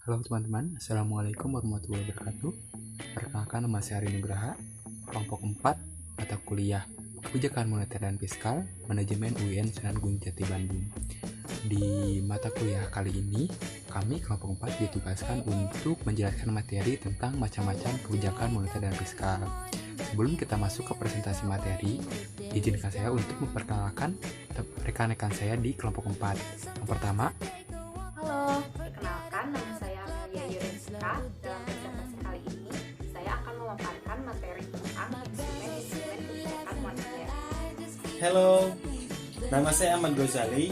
Halo teman-teman, Assalamualaikum warahmatullahi wabarakatuh. Perkenalkan, nama saya Ari Nugraha, kelompok 4, mata kuliah Kebijakan Moneter dan Fiskal, Manajemen UIN Sunan Gunung Jati Bandung. Di mata kuliah kali ini, kami kelompok 4 ditugaskan untuk menjelaskan materi tentang macam-macam kebijakan moneter dan fiskal. Sebelum kita masuk ke presentasi materi, izinkan saya untuk memperkenalkan rekan-rekan saya di kelompok 4. Yang pertama, Halo, perkenalkan nama saya Amelia Yureska. Dalam presentasi kali ini, saya akan memaparkan materi tentang instrumen-instrumen kebijakan moneter. Halo, nama saya Ahmad Ghazali.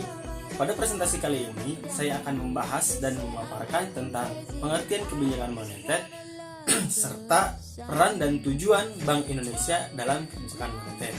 Pada presentasi kali ini, saya akan membahas dan memaparkan tentang pengertian kebijakan moneter serta peran dan tujuan Bank Indonesia dalam kebijakan moneter.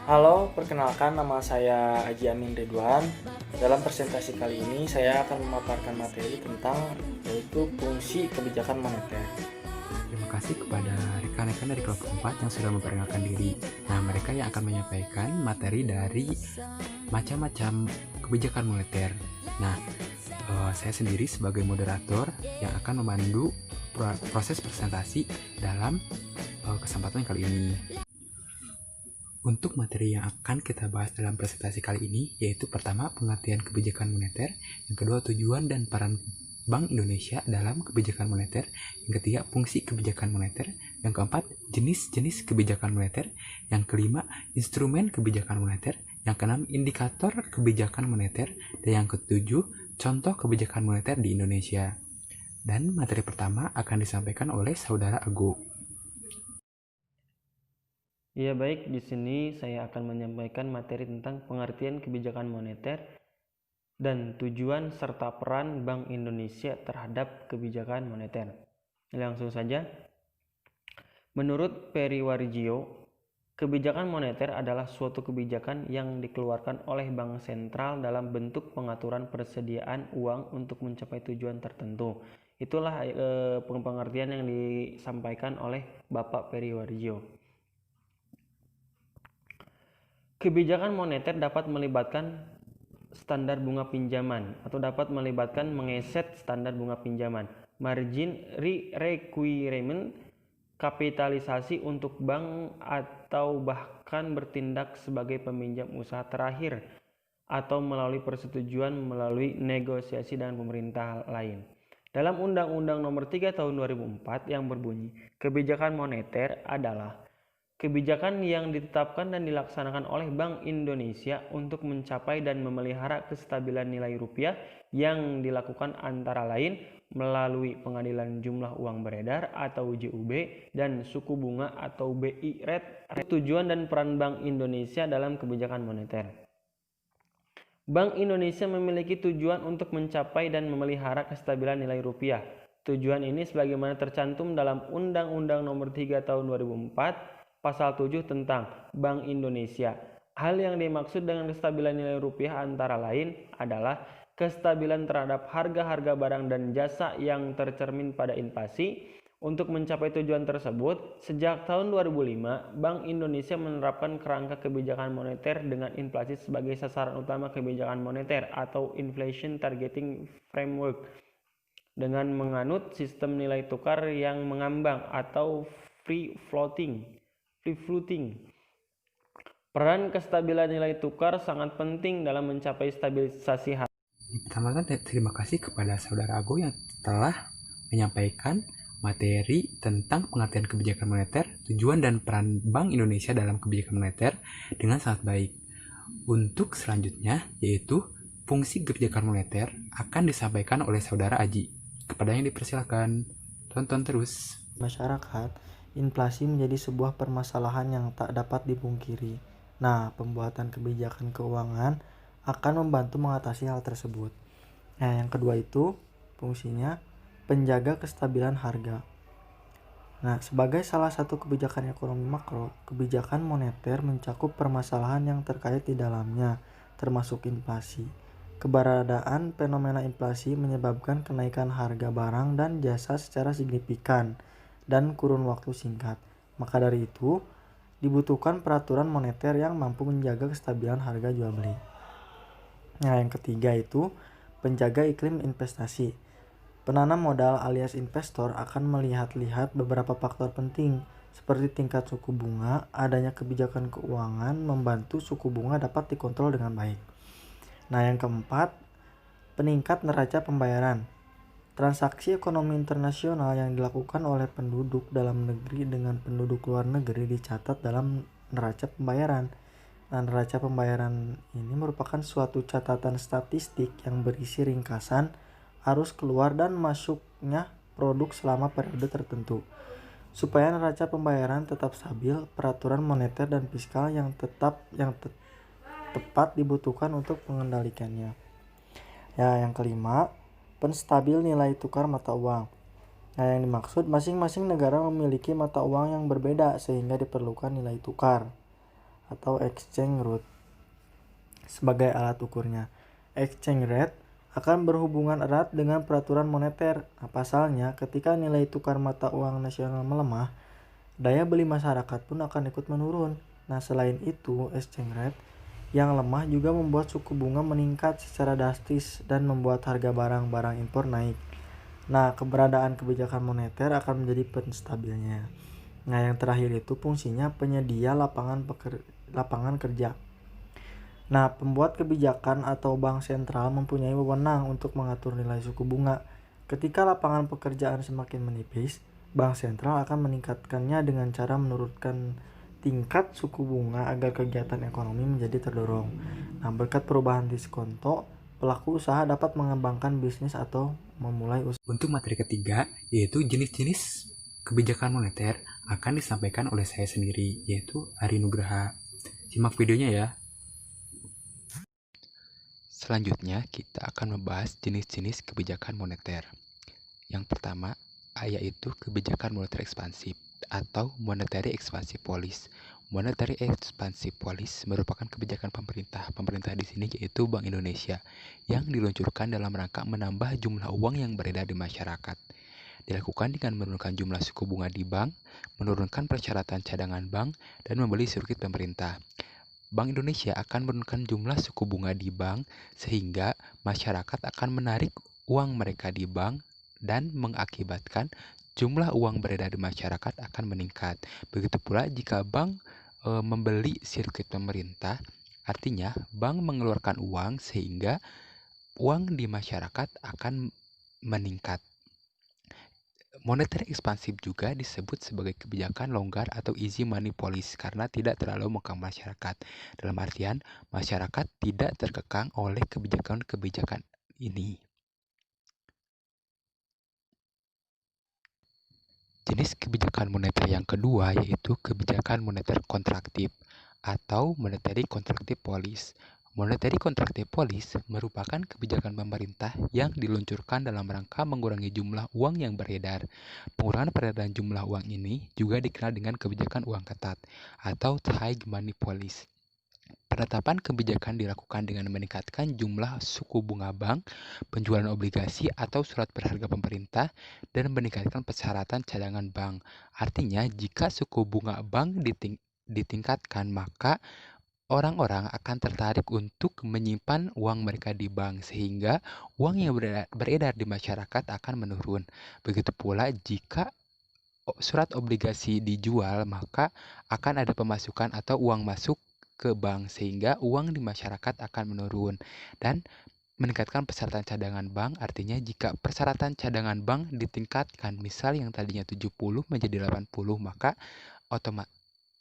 Halo, perkenalkan nama saya Haji Amin Ridwan. Dalam presentasi kali ini saya akan memaparkan materi tentang yaitu fungsi kebijakan moneter. terima kasih kepada rekan-rekan dari kelompok 4 yang sudah memperkenalkan diri. Nah, mereka yang akan menyampaikan materi dari macam-macam kebijakan moneter. Nah, saya sendiri sebagai moderator yang akan memandu proses presentasi dalam kesempatan kali ini. Untuk materi yang akan kita bahas dalam presentasi kali ini, yaitu pertama, pengertian kebijakan moneter, yang kedua, tujuan dan peran Bank Indonesia dalam kebijakan moneter, yang ketiga, fungsi kebijakan moneter, yang keempat, jenis-jenis kebijakan moneter, yang kelima, instrumen kebijakan moneter, yang keenam, indikator kebijakan moneter, dan yang ketujuh, contoh kebijakan moneter di Indonesia. Dan materi pertama akan disampaikan oleh Saudara Ago. Ya baik, di sini saya akan menyampaikan materi tentang pengertian kebijakan moneter dan tujuan serta peran Bank Indonesia terhadap kebijakan moneter. Langsung saja. Menurut Peri Warjio, kebijakan moneter adalah suatu kebijakan yang dikeluarkan oleh bank sentral dalam bentuk pengaturan persediaan uang untuk mencapai tujuan tertentu. Itulah pengertian yang disampaikan oleh Bapak Peri Warjio. Kebijakan moneter dapat melibatkan standar bunga pinjaman atau dapat melibatkan mengeset standar bunga pinjaman, margin requirement, kapitalisasi untuk bank atau bahkan bertindak sebagai peminjam usaha terakhir atau melalui persetujuan melalui negosiasi dengan pemerintah lain. Dalam Undang-Undang Nomor 3 Tahun 2004 yang berbunyi, kebijakan moneter adalah kebijakan yang ditetapkan dan dilaksanakan oleh Bank Indonesia untuk mencapai dan memelihara kestabilan nilai rupiah yang dilakukan antara lain melalui pengadilan jumlah uang beredar atau JUB dan suku bunga atau BI rate. Tujuan dan peran Bank Indonesia dalam kebijakan moneter. Bank Indonesia memiliki tujuan untuk mencapai dan memelihara kestabilan nilai rupiah. Tujuan ini sebagaimana tercantum dalam Undang-Undang Nomor 3 Tahun 2004 Pasal 7 tentang Bank Indonesia. Hal yang dimaksud dengan kestabilan nilai rupiah antara lain adalah kestabilan terhadap harga-harga barang dan jasa yang tercermin pada inflasi. Untuk mencapai tujuan tersebut, sejak tahun 2005, Bank Indonesia menerapkan kerangka kebijakan moneter dengan inflasi sebagai sasaran utama kebijakan moneter atau Inflation Targeting Framework dengan menganut sistem nilai tukar yang mengambang atau free floating. Peran kestabilan nilai tukar sangat penting dalam mencapai stabilisasi harga. Pertama-tama terima kasih kepada Saudara Ago yang telah menyampaikan materi tentang pengertian kebijakan moneter, tujuan dan peran Bank Indonesia dalam kebijakan moneter dengan sangat baik. Untuk selanjutnya, yaitu fungsi kebijakan moneter akan disampaikan oleh Saudara Aji. Kepada yang dipersilakan, tonton terus. Masyarakat, inflasi menjadi sebuah permasalahan yang tak dapat dipungkiri. Nah, pembuatan kebijakan keuangan akan membantu mengatasi hal tersebut. Nah, yang kedua itu fungsinya penjaga kestabilan harga. Nah, sebagai salah satu kebijakan ekonomi makro, kebijakan moneter mencakup permasalahan yang terkait di dalamnya, termasuk inflasi. Keberadaan fenomena inflasi menyebabkan kenaikan harga barang dan jasa secara signifikan dan kurun waktu singkat. Maka dari itu, dibutuhkan peraturan moneter yang mampu menjaga kestabilan harga jual beli. Nah, yang ketiga itu penjaga iklim investasi. Penanam modal alias investor akan melihat-lihat beberapa faktor penting seperti tingkat suku bunga. Adanya kebijakan keuangan membantu suku bunga dapat dikontrol dengan baik. Nah, yang keempat, peningkat neraca pembayaran. Transaksi ekonomi internasional yang dilakukan oleh penduduk dalam negeri dengan penduduk luar negeri dicatat dalam neraca pembayaran. Nah, neraca pembayaran ini merupakan suatu catatan statistik yang berisi ringkasan arus keluar dan masuknya produk selama periode tertentu. Supaya neraca pembayaran tetap stabil, peraturan moneter dan fiskal yang tepat dibutuhkan untuk mengendalikannya. Ya, yang kelima, penstabil nilai tukar mata uang. Nah, yang dimaksud masing-masing negara memiliki mata uang yang berbeda sehingga diperlukan nilai tukar atau exchange rate sebagai alat ukurnya. Exchange rate akan berhubungan erat dengan peraturan moneter. Nah, pasalnya ketika nilai tukar mata uang nasional melemah, daya beli masyarakat pun akan ikut menurun. Nah, selain itu, exchange rate yang lemah juga membuat suku bunga meningkat secara drastis dan membuat harga barang-barang impor naik. Nah, keberadaan kebijakan moneter akan menjadi penstabilnya. Nah, yang terakhir itu fungsinya penyedia lapangan kerja. Nah, pembuat kebijakan atau bank sentral mempunyai wewenang untuk mengatur nilai suku bunga. Ketika lapangan pekerjaan semakin menipis, bank sentral akan meningkatkannya dengan cara menurunkan tingkat suku bunga agar kegiatan ekonomi menjadi terdorong. Nah, berkat perubahan diskonto, pelaku usaha dapat mengembangkan bisnis atau memulai usaha. Untuk materi ketiga, yaitu jenis-jenis kebijakan moneter, akan disampaikan oleh saya sendiri, yaitu Ari Nugraha. Simak videonya ya. Selanjutnya, kita akan membahas jenis-jenis kebijakan moneter. Yang pertama, yaitu kebijakan moneter ekspansif atau monetary expansive policy. Monetary expansive policy merupakan kebijakan pemerintah. Pemerintah di sini yaitu Bank Indonesia yang diluncurkan dalam rangka menambah jumlah uang yang beredar di masyarakat. Dilakukan dengan menurunkan jumlah suku bunga di bank, menurunkan persyaratan cadangan bank, dan membeli sirkuit pemerintah. Bank Indonesia akan menurunkan jumlah suku bunga di bank sehingga masyarakat akan menarik uang mereka di bank dan mengakibatkan jumlah uang beredar di masyarakat akan meningkat. Begitu pula jika bank membeli sirkuit pemerintah, artinya bank mengeluarkan uang sehingga uang di masyarakat akan meningkat. Moneter ekspansif juga disebut sebagai kebijakan longgar atau easy money policy karena tidak terlalu mengekang masyarakat. Dalam artian, masyarakat tidak terkekang oleh kebijakan-kebijakan ini. Jenis kebijakan moneter yang kedua yaitu kebijakan moneter kontraktif atau monetary contractive policy. Monetary contractive policy merupakan kebijakan pemerintah yang diluncurkan dalam rangka mengurangi jumlah uang yang beredar. Pengurangan peredaran jumlah uang ini juga dikenal dengan kebijakan uang ketat atau tight money policy. Penetapan kebijakan dilakukan dengan meningkatkan jumlah suku bunga bank, penjualan obligasi atau surat berharga pemerintah, dan meningkatkan persyaratan cadangan bank. Artinya, jika suku bunga bank ditingkatkan, maka orang-orang akan tertarik untuk menyimpan uang mereka di bank sehingga uang yang beredar di masyarakat akan menurun. Begitu pula jika surat obligasi dijual, maka akan ada pemasukan atau uang masuk ke bank sehingga uang di masyarakat akan menurun dan meningkatkan persyaratan cadangan bank. Artinya jika persyaratan cadangan bank ditingkatkan, misal yang tadinya 70 menjadi 80, maka otomatis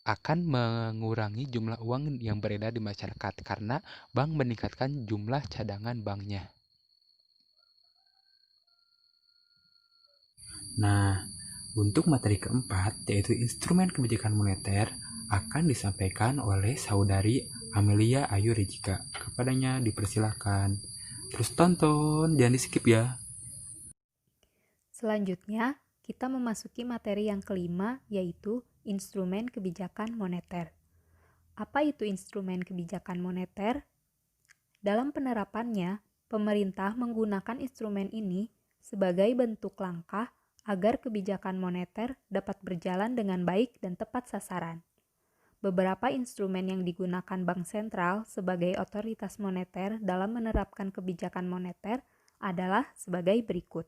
akan mengurangi jumlah uang yang beredar di masyarakat karena bank meningkatkan jumlah cadangan banknya. Nah, untuk materi keempat yaitu instrumen kebijakan moneter akan disampaikan oleh saudari Amelia Ayu Rejika. Kepadanya dipersilahkan. Terus tonton, jangan di-skip ya. Selanjutnya, kita memasuki materi yang kelima, yaitu instrumen kebijakan moneter. Apa itu instrumen kebijakan moneter? Dalam penerapannya, pemerintah menggunakan instrumen ini sebagai bentuk langkah agar kebijakan moneter dapat berjalan dengan baik dan tepat sasaran. Beberapa instrumen yang digunakan Bank Sentral sebagai otoritas moneter dalam menerapkan kebijakan moneter adalah sebagai berikut.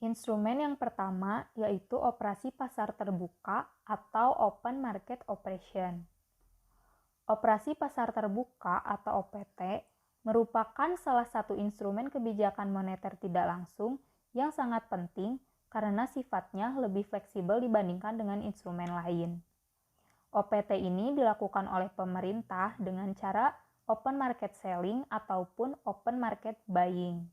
Instrumen yang pertama yaitu operasi pasar terbuka atau Open Market Operation. Operasi pasar terbuka atau OPT merupakan salah satu instrumen kebijakan moneter tidak langsung yang sangat penting karena sifatnya lebih fleksibel dibandingkan dengan instrumen lain. OPT ini dilakukan oleh pemerintah dengan cara open market selling ataupun open market buying.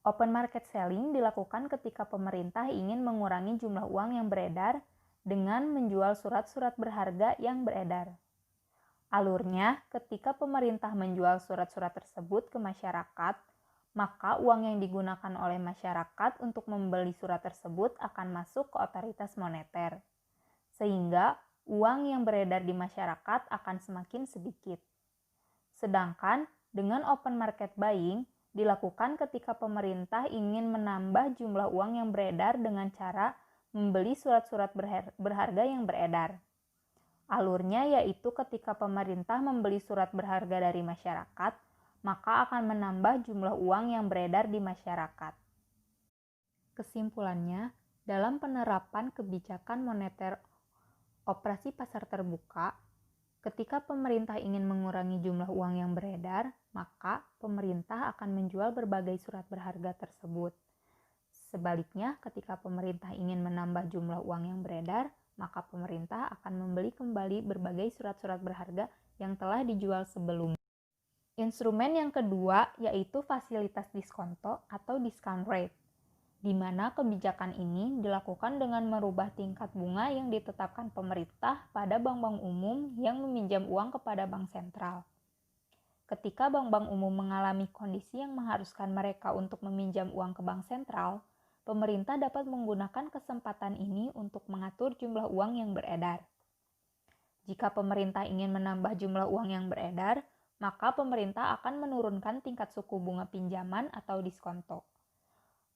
Open market selling dilakukan ketika pemerintah ingin mengurangi jumlah uang yang beredar dengan menjual surat-surat berharga yang beredar. Alurnya, ketika pemerintah menjual surat-surat tersebut ke masyarakat, maka uang yang digunakan oleh masyarakat untuk membeli surat tersebut akan masuk ke otoritas moneter. Sehingga uang yang beredar di masyarakat akan semakin sedikit. Sedangkan dengan open market buying dilakukan ketika pemerintah ingin menambah jumlah uang yang beredar dengan cara membeli surat-surat berharga yang beredar. Alurnya yaitu ketika pemerintah membeli surat berharga dari masyarakat, maka akan menambah jumlah uang yang beredar di masyarakat. Kesimpulannya, dalam penerapan kebijakan moneter operasi pasar terbuka, ketika pemerintah ingin mengurangi jumlah uang yang beredar, maka pemerintah akan menjual berbagai surat berharga tersebut. Sebaliknya, ketika pemerintah ingin menambah jumlah uang yang beredar, maka pemerintah akan membeli kembali berbagai surat-surat berharga yang telah dijual sebelumnya. Instrumen yang kedua yaitu fasilitas diskonto atau discount rate, di mana kebijakan ini dilakukan dengan merubah tingkat bunga yang ditetapkan pemerintah pada bank-bank umum yang meminjam uang kepada bank sentral. Ketika bank-bank umum mengalami kondisi yang mengharuskan mereka untuk meminjam uang ke bank sentral, pemerintah dapat menggunakan kesempatan ini untuk mengatur jumlah uang yang beredar. Jika pemerintah ingin menambah jumlah uang yang beredar, maka pemerintah akan menurunkan tingkat suku bunga pinjaman atau diskonto.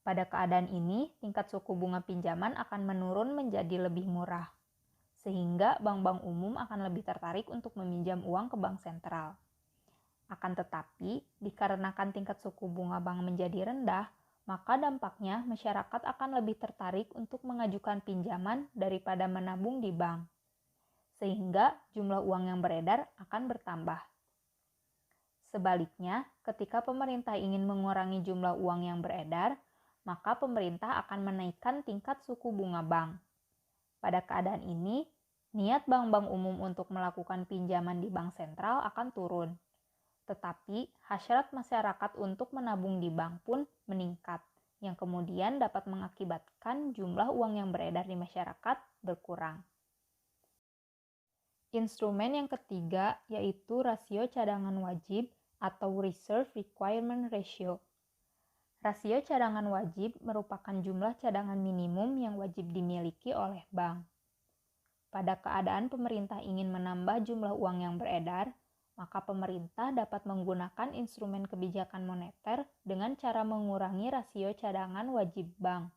Pada keadaan ini, tingkat suku bunga pinjaman akan menurun menjadi lebih murah, sehingga bank-bank umum akan lebih tertarik untuk meminjam uang ke bank sentral. Akan tetapi, dikarenakan tingkat suku bunga bank menjadi rendah, maka dampaknya masyarakat akan lebih tertarik untuk mengajukan pinjaman daripada menabung di bank, sehingga jumlah uang yang beredar akan bertambah. Sebaliknya, ketika pemerintah ingin mengurangi jumlah uang yang beredar, maka pemerintah akan menaikkan tingkat suku bunga bank. Pada keadaan ini, niat bank-bank umum untuk melakukan pinjaman di bank sentral akan turun. Tetapi, hasrat masyarakat untuk menabung di bank pun meningkat, yang kemudian dapat mengakibatkan jumlah uang yang beredar di masyarakat berkurang. Instrumen yang ketiga yaitu rasio cadangan wajib atau Reserve Requirement Ratio. Rasio cadangan wajib merupakan jumlah cadangan minimum yang wajib dimiliki oleh bank. Pada keadaan pemerintah ingin menambah jumlah uang yang beredar, maka pemerintah dapat menggunakan instrumen kebijakan moneter dengan cara mengurangi rasio cadangan wajib bank.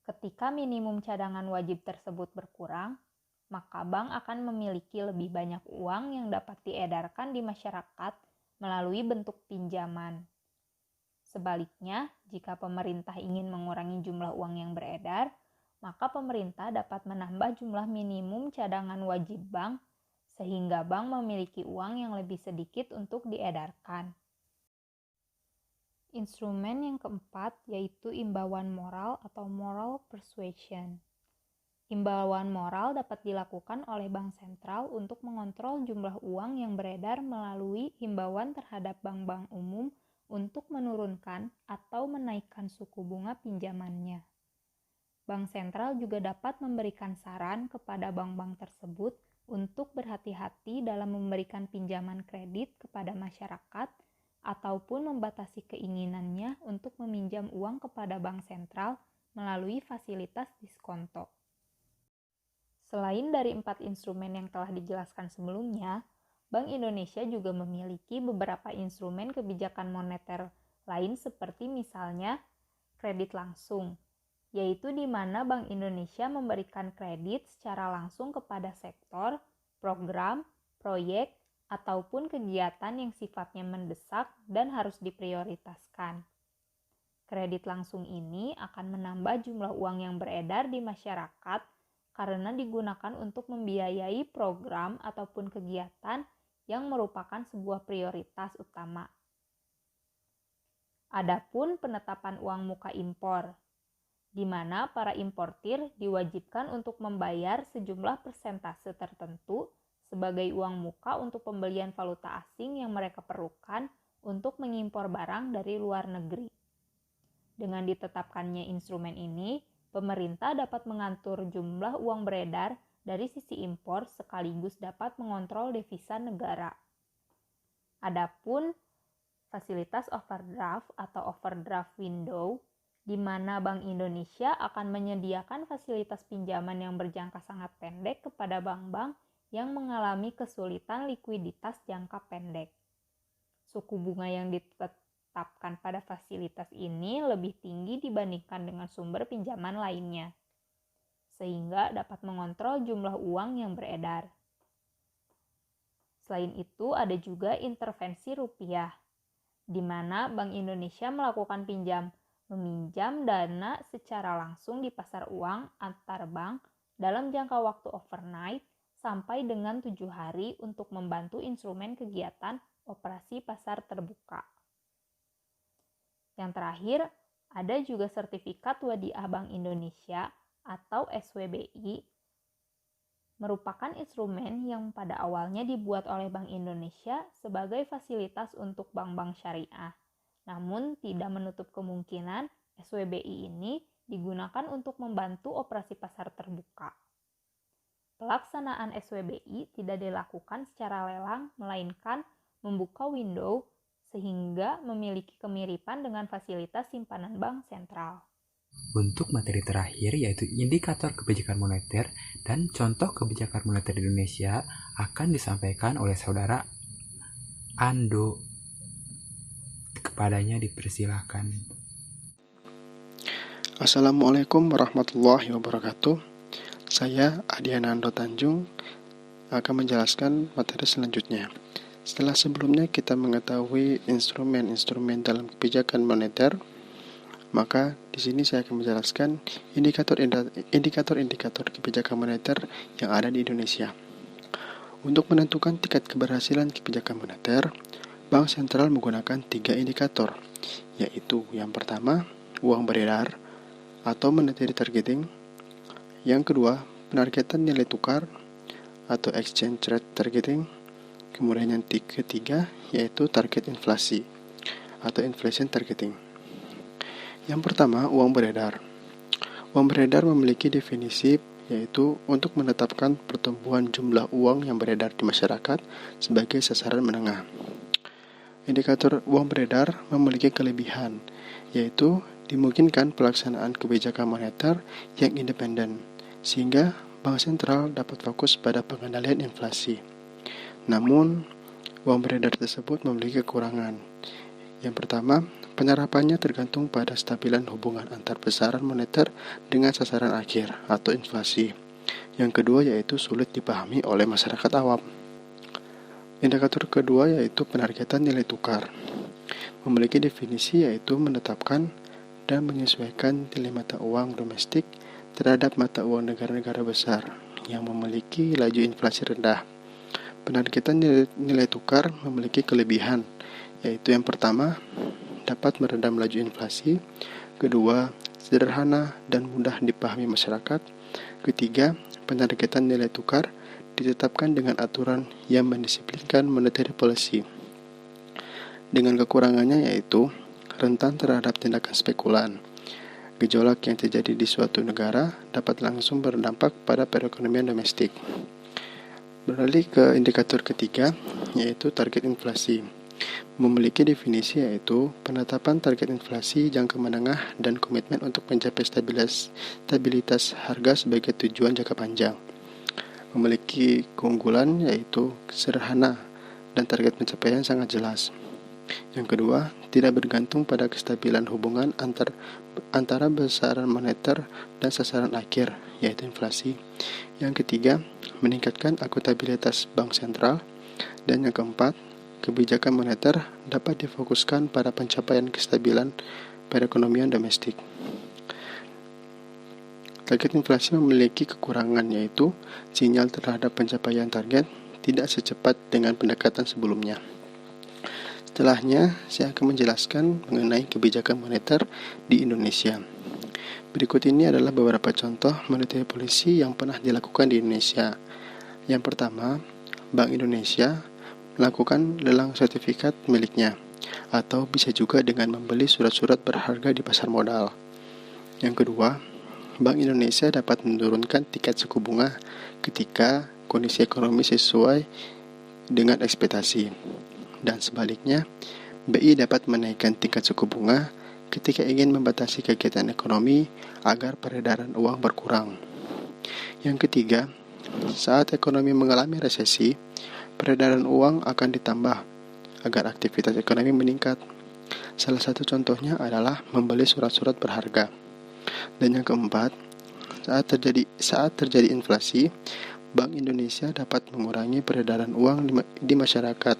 Ketika minimum cadangan wajib tersebut berkurang, maka bank akan memiliki lebih banyak uang yang dapat diedarkan di masyarakat melalui bentuk pinjaman. Sebaliknya, jika pemerintah ingin mengurangi jumlah uang yang beredar, maka pemerintah dapat menambah jumlah minimum cadangan wajib bank, sehingga bank memiliki uang yang lebih sedikit untuk diedarkan. Instrumen yang keempat yaitu imbauan moral atau moral persuasion. Imbauan moral dapat dilakukan oleh bank sentral untuk mengontrol jumlah uang yang beredar melalui himbauan terhadap bank-bank umum untuk menurunkan atau menaikkan suku bunga pinjamannya. Bank sentral juga dapat memberikan saran kepada bank-bank tersebut untuk berhati-hati dalam memberikan pinjaman kredit kepada masyarakat ataupun membatasi keinginannya untuk meminjam uang kepada bank sentral melalui fasilitas diskonto. Selain dari 4 instrumen yang telah dijelaskan sebelumnya, Bank Indonesia juga memiliki beberapa instrumen kebijakan moneter lain seperti misalnya kredit langsung, yaitu di mana Bank Indonesia memberikan kredit secara langsung kepada sektor, program, proyek, ataupun kegiatan yang sifatnya mendesak dan harus diprioritaskan. Kredit langsung ini akan menambah jumlah uang yang beredar di masyarakat karena digunakan untuk membiayai program ataupun kegiatan yang merupakan sebuah prioritas utama. Adapun penetapan uang muka impor, di mana para importir diwajibkan untuk membayar sejumlah persentase tertentu sebagai uang muka untuk pembelian valuta asing yang mereka perlukan untuk mengimpor barang dari luar negeri. Dengan ditetapkannya instrumen ini, pemerintah dapat mengatur jumlah uang beredar dari sisi impor sekaligus dapat mengontrol devisa negara. Adapun fasilitas overdraft atau overdraft window, di mana Bank Indonesia akan menyediakan fasilitas pinjaman yang berjangka sangat pendek kepada bank-bank yang mengalami kesulitan likuiditas jangka pendek. Suku bunga yang ditetapkan pada fasilitas ini lebih tinggi dibandingkan dengan sumber pinjaman lainnya, sehingga dapat mengontrol jumlah uang yang beredar. Selain itu, ada juga intervensi rupiah, di mana Bank Indonesia melakukan meminjam dana secara langsung di pasar uang antar bank dalam jangka waktu overnight sampai dengan 7 hari untuk membantu instrumen kegiatan operasi pasar terbuka. Yang terakhir, ada juga sertifikat wadiah Bank Indonesia atau SWBI, merupakan instrumen yang pada awalnya dibuat oleh Bank Indonesia sebagai fasilitas untuk bank-bank syariah. Namun tidak menutup kemungkinan SWBI ini digunakan untuk membantu operasi pasar terbuka. Pelaksanaan SWBI tidak dilakukan secara lelang, melainkan membuka window sehingga memiliki kemiripan dengan fasilitas simpanan bank sentral. Untuk materi terakhir yaitu indikator kebijakan moneter dan contoh kebijakan moneter di Indonesia akan disampaikan oleh saudara Ando. Kepadanya dipersilahkan. Assalamualaikum warahmatullahi wabarakatuh. Saya Adiana Ando Tanjung akan menjelaskan materi selanjutnya. Setelah sebelumnya kita mengetahui instrumen-instrumen dalam kebijakan moneter, maka di sini saya akan menjelaskan indikator-indikator kebijakan moneter yang ada di Indonesia. Untuk menentukan tingkat keberhasilan kebijakan moneter, Bank Sentral menggunakan 3 indikator, yaitu yang pertama, uang beredar atau monetary targeting. Yang kedua, penargetan nilai tukar atau exchange rate targeting. Kemudian yang ketiga, yaitu target inflasi atau inflation targeting. Yang pertama, uang beredar. Uang beredar memiliki definisi yaitu untuk menetapkan pertumbuhan jumlah uang yang beredar di masyarakat sebagai sasaran menengah. Indikator uang beredar memiliki kelebihan, yaitu dimungkinkan pelaksanaan kebijakan moneter yang independen, sehingga Bank Sentral dapat fokus pada pengendalian inflasi. Namun, uang beredar tersebut memiliki kekurangan. Yang pertama, penerapannya tergantung pada stabilan hubungan antar besaran moneter dengan sasaran akhir atau inflasi. Yang kedua yaitu sulit dipahami oleh masyarakat awam. Indikator kedua yaitu penargetan nilai tukar. Memiliki definisi yaitu menetapkan dan menyesuaikan nilai mata uang domestik terhadap mata uang negara-negara besar yang memiliki laju inflasi rendah. Penargetan nilai tukar memiliki kelebihan, yaitu yang pertama, dapat meredam laju inflasi. Kedua, sederhana dan mudah dipahami masyarakat. Ketiga, penargetan nilai tukar ditetapkan dengan aturan yang mendisiplinkan monetary policy. Dengan kekurangannya yaitu rentan terhadap tindakan spekulan. Gejolak yang terjadi di suatu negara dapat langsung berdampak pada perekonomian domestik. Beralih ke indikator ketiga, yaitu target inflasi. Memiliki definisi yaitu penetapan target inflasi jangka menengah dan komitmen untuk mencapai stabilitas harga sebagai tujuan jangka panjang. Memiliki keunggulan yaitu sederhana dan target pencapaian sangat jelas. Yang kedua, tidak bergantung pada kestabilan hubungan antara besaran moneter dan sasaran akhir, yaitu inflasi. Yang ketiga, meningkatkan akuntabilitas bank sentral. Dan yang keempat, kebijakan moneter dapat difokuskan pada pencapaian kestabilan perekonomian domestik. Target inflasi memiliki kekurangan, yaitu sinyal terhadap pencapaian target tidak secepat dengan pendekatan sebelumnya. Setelahnya, saya akan menjelaskan mengenai kebijakan moneter di Indonesia. Berikut ini adalah beberapa contoh monetary policy yang pernah dilakukan di Indonesia. Yang pertama, Bank Indonesia melakukan lelang sertifikat miliknya, atau bisa juga dengan membeli surat-surat berharga di pasar modal. Yang kedua, Bank Indonesia dapat menurunkan tingkat suku bunga ketika kondisi ekonomi sesuai dengan ekspektasi. Dan sebaliknya, BI dapat menaikkan tingkat suku bunga ketika ingin membatasi kegiatan ekonomi agar peredaran uang berkurang. Yang ketiga, saat ekonomi mengalami resesi, peredaran uang akan ditambah agar aktivitas ekonomi meningkat. Salah satu contohnya adalah membeli surat-surat berharga. Dan yang keempat, saat terjadi inflasi, Bank Indonesia dapat mengurangi peredaran uang di masyarakat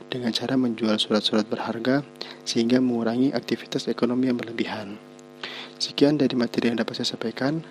dengan cara menjual surat-surat berharga sehingga mengurangi aktivitas ekonomi yang berlebihan. Sekian dari materi yang dapat saya sampaikan.